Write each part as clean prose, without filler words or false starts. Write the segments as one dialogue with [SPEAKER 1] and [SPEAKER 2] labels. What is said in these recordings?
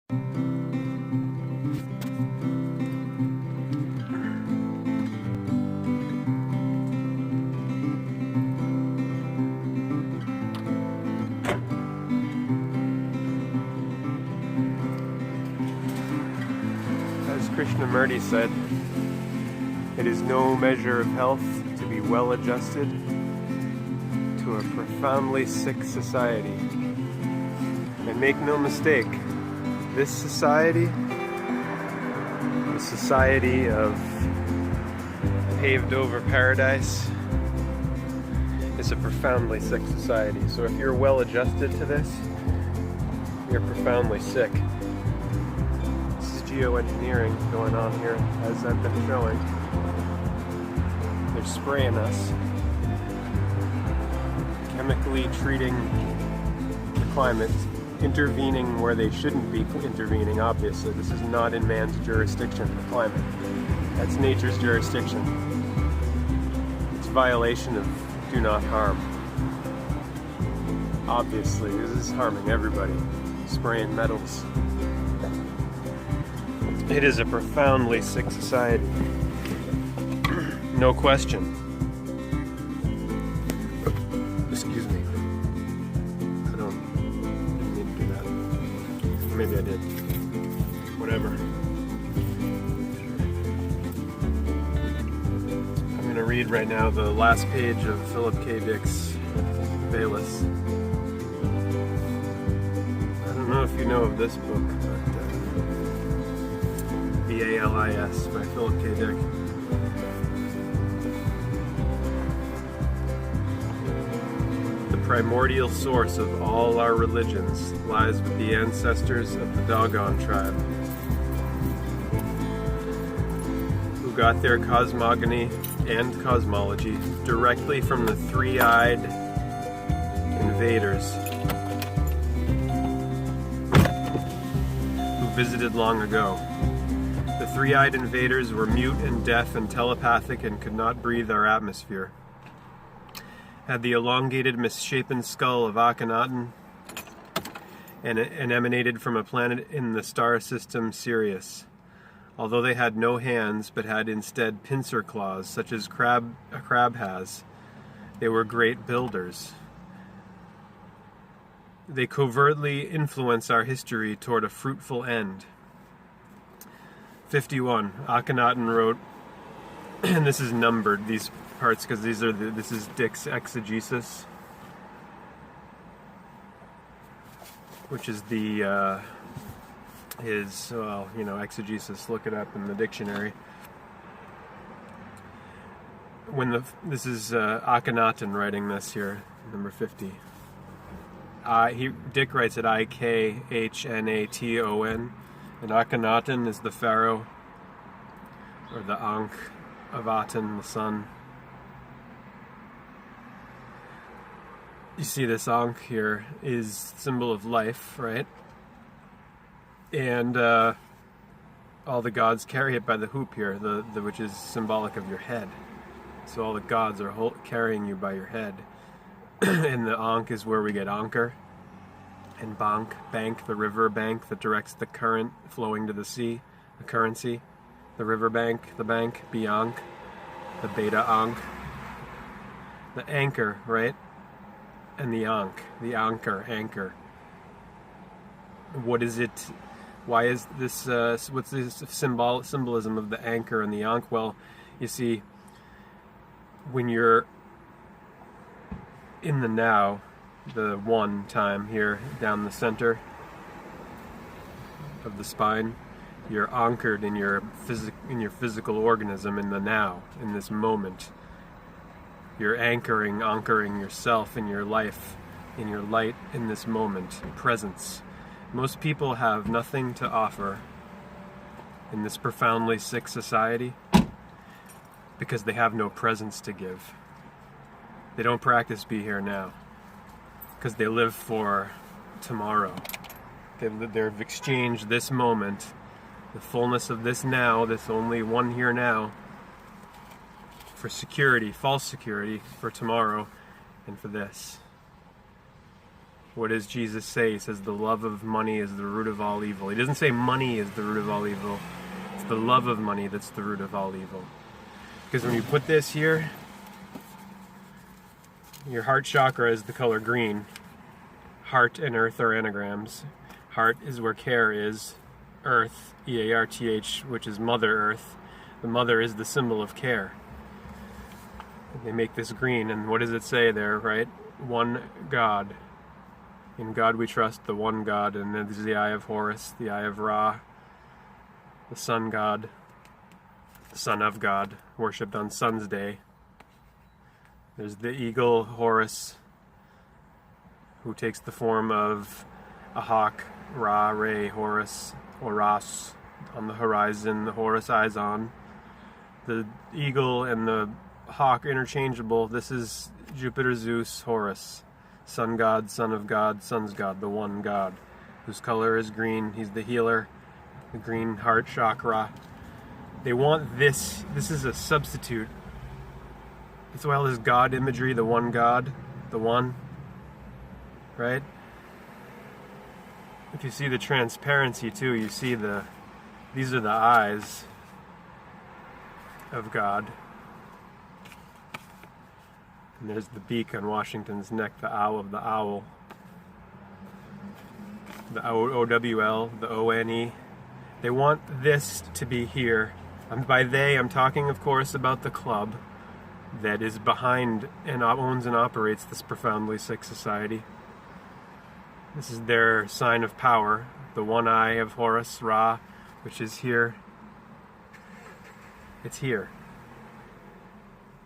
[SPEAKER 1] As Krishnamurti said, it is no measure of health to be well adjusted to a profoundly sick society. And make no mistake, this society, the society of paved over paradise, is a profoundly sick society. So if you're well adjusted to this, you're profoundly sick. Geoengineering going on here, as I've been showing. They're spraying us, chemically treating the climate, intervening where they shouldn't be intervening, obviously. This is not in man's jurisdiction, the climate. That's nature's jurisdiction. It's a violation of do not harm. Obviously, this is harming everybody. Spraying metals. It is a profoundly sick society. No question. Excuse me. Didn't mean to do that. Maybe I did. Whatever. I'm going to read right now the last page of Philip K. Dick's Valis. I don't know if you know of this book, but Valis by Philip K. Dick. The primordial source of all our religions lies with the ancestors of the Dogon tribe, who got their cosmogony and cosmology directly from the three-eyed invaders who visited long ago. The three-eyed invaders were mute and deaf and telepathic and could not breathe our atmosphere. Had the elongated, misshapen skull of Akhenaten and emanated from a planet in the star system Sirius. Although they had no hands, but had instead pincer claws, such as a crab has, they were great builders. They covertly influence our history toward a fruitful end. 51. Akhenaten wrote, and this is numbered, these parts, because this is Dick's exegesis, which is the his exegesis. Look it up in the dictionary. This is Akhenaten writing this here, number 50. Dick writes it Ikhnaton. And Akhenaten is the pharaoh, or the Ankh of Aten, the sun. You see this Ankh here is symbol of life, right? And all the gods carry it by the hoop here, which is symbolic of your head. So all the gods are carrying you by your head. And the Ankh is where we get Anchor. And bank, the river bank that directs the current flowing to the sea, the currency, the river bank, the bank, Bianc, the beta Ankh, the anchor, right? And the Ankh, the anchor. What is it? Why is this, what's this symbolism of the anchor and the Ankh? Well, you see, when you're in the now, the one time here down the center of the spine, you're anchored in your physical organism in the now, in this moment. You're anchoring yourself in your life, in your light, in this moment, presence. Most people have nothing to offer in this profoundly sick society because they have no presence to give. They don't practice be here now because they live for tomorrow. They've exchanged this moment, the fullness of this now, this only one here now, for security, false security, for tomorrow, and for this. What does Jesus say? He says the love of money is the root of all evil. He doesn't say money is the root of all evil. It's the love of money that's the root of all evil. Because when you put this here, your heart chakra is the color green. Heart and earth are anagrams. Heart is where care is. Earth, E-A-R-T-H, which is Mother Earth. The mother is the symbol of care. They make this green, and what does it say there, right? One God. In God we trust, the one God, and then there's the eye of Horus, the eye of Ra, the sun god, the son of God, worshipped on Sun's Day. There's the eagle, Horus, who takes the form of a hawk, Ra, Re, Horus, Horas, on the horizon, the Horus eyes on. The eagle and the hawk interchangeable. This is Jupiter, Zeus, Horus. Sun God, Son of God, Sun's God, the one God, whose color is green. He's the healer, the green heart chakra. They want this. This is a substitute. As well as God imagery, the one God, the one, right? If you see the transparency too, you see these are the eyes of God. And there's the beak on Washington's neck, the owl of the owl. The O-W-L, the O-N-E. They want this to be here. And by they, I'm talking, of course, about the club that is behind and owns and operates this profoundly sick society. This is their sign of power, the one eye of Horus, Ra, which is here. It's here.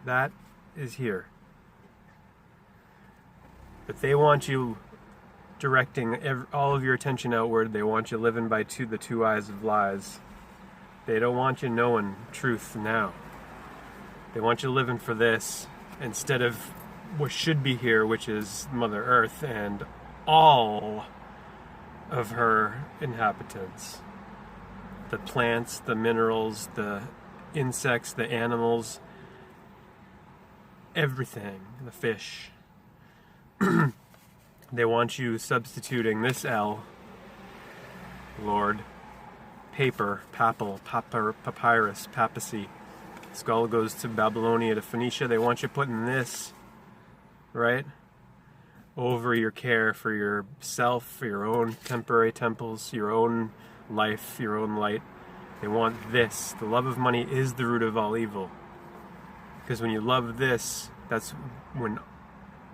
[SPEAKER 1] That is here. But they want you directing all of your attention outward. They want you living by the two eyes of lies. They don't want you knowing truth now. They want you living for this instead of what should be here, which is Mother Earth and all of her inhabitants. The plants, the minerals, the insects, the animals, everything, the fish. They want you substituting this L, Lord, paper, papal, papyrus, papacy. Skull goes to Babylonia, to Phoenicia. They want you putting this, right, over your care for yourself, for your own temporary temples, your own life, your own light. They want this. The love of money is the root of all evil. Because when you love this, that's when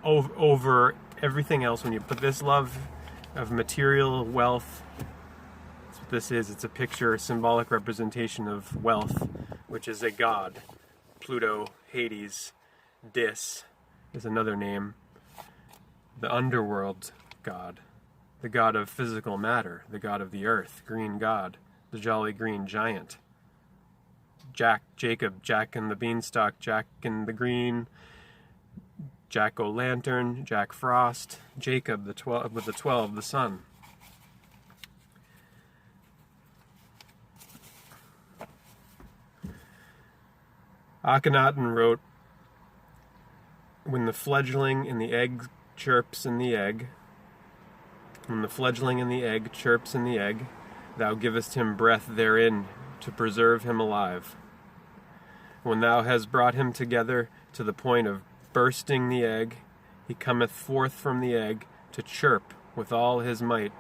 [SPEAKER 1] over everything else, when you put this love of material wealth, that's what this is. It's a picture, a symbolic representation of wealth, which is a god. Pluto, Hades, Dis is another name. The underworld god, the god of physical matter, the god of the earth, green god, the jolly green giant. Jacob, Jack and the Beanstalk, Jack and the Green, Jack-o'-lantern, Jack Frost, Jacob with the 12, the sun. Akhenaten wrote, when the fledgling in the egg chirps in the egg, when the fledgling in the egg chirps in the egg, thou givest him breath therein to preserve him alive. When thou hast brought him together to the point of bursting the egg, he cometh forth from the egg to chirp with all his might.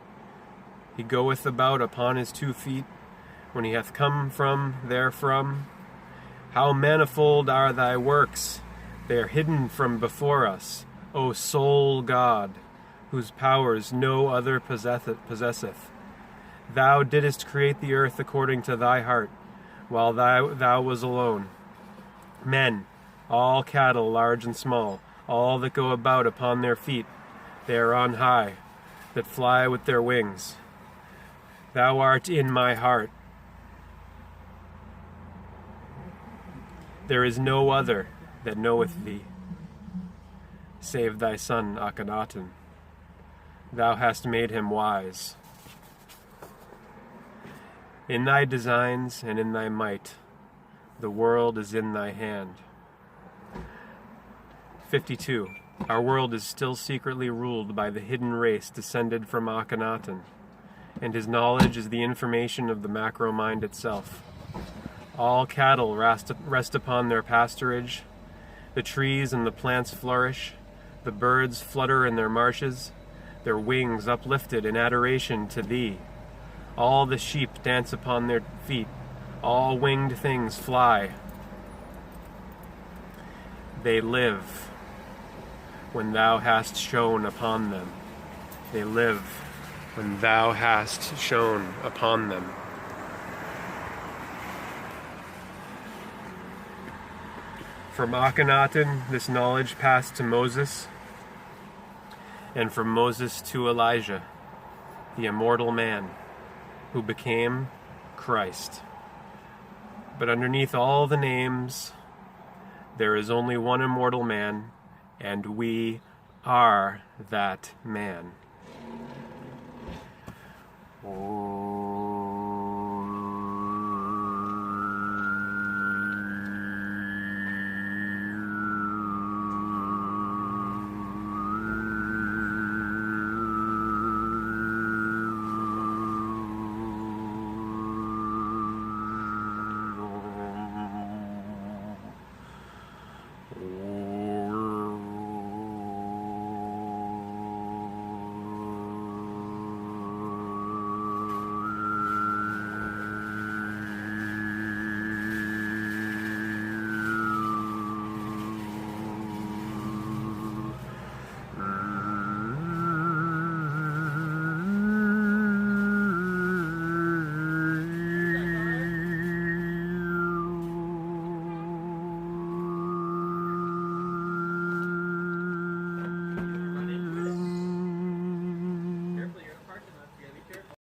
[SPEAKER 1] He goeth about upon his 2 feet, when he hath come from therefrom. How manifold are thy works! They are hidden from before us, O sole God, whose powers no other possesseth. Thou didst create the earth according to thy heart, while thou was alone. Men, all cattle, large and small, all that go about upon their feet, they are on high, that fly with their wings. Thou art in my heart. There is no other that knoweth thee, save thy son Akhenaten. Thou hast made him wise. In thy designs and in thy might, the world is in thy hand. 52. Our world is still secretly ruled by the hidden race descended from Akhenaten, and his knowledge is the information of the macro mind itself. All cattle rest upon their pasturage, the trees and the plants flourish, the birds flutter in their marshes, their wings uplifted in adoration to thee. All the sheep dance upon their feet, all winged things fly. They live when thou hast shone upon them. They live when thou hast shone upon them. From Akhenaten, this knowledge passed to Moses, and from Moses to Elijah, the immortal man who became Christ. But underneath all the names, there is only one immortal man, and we are that man. Oh.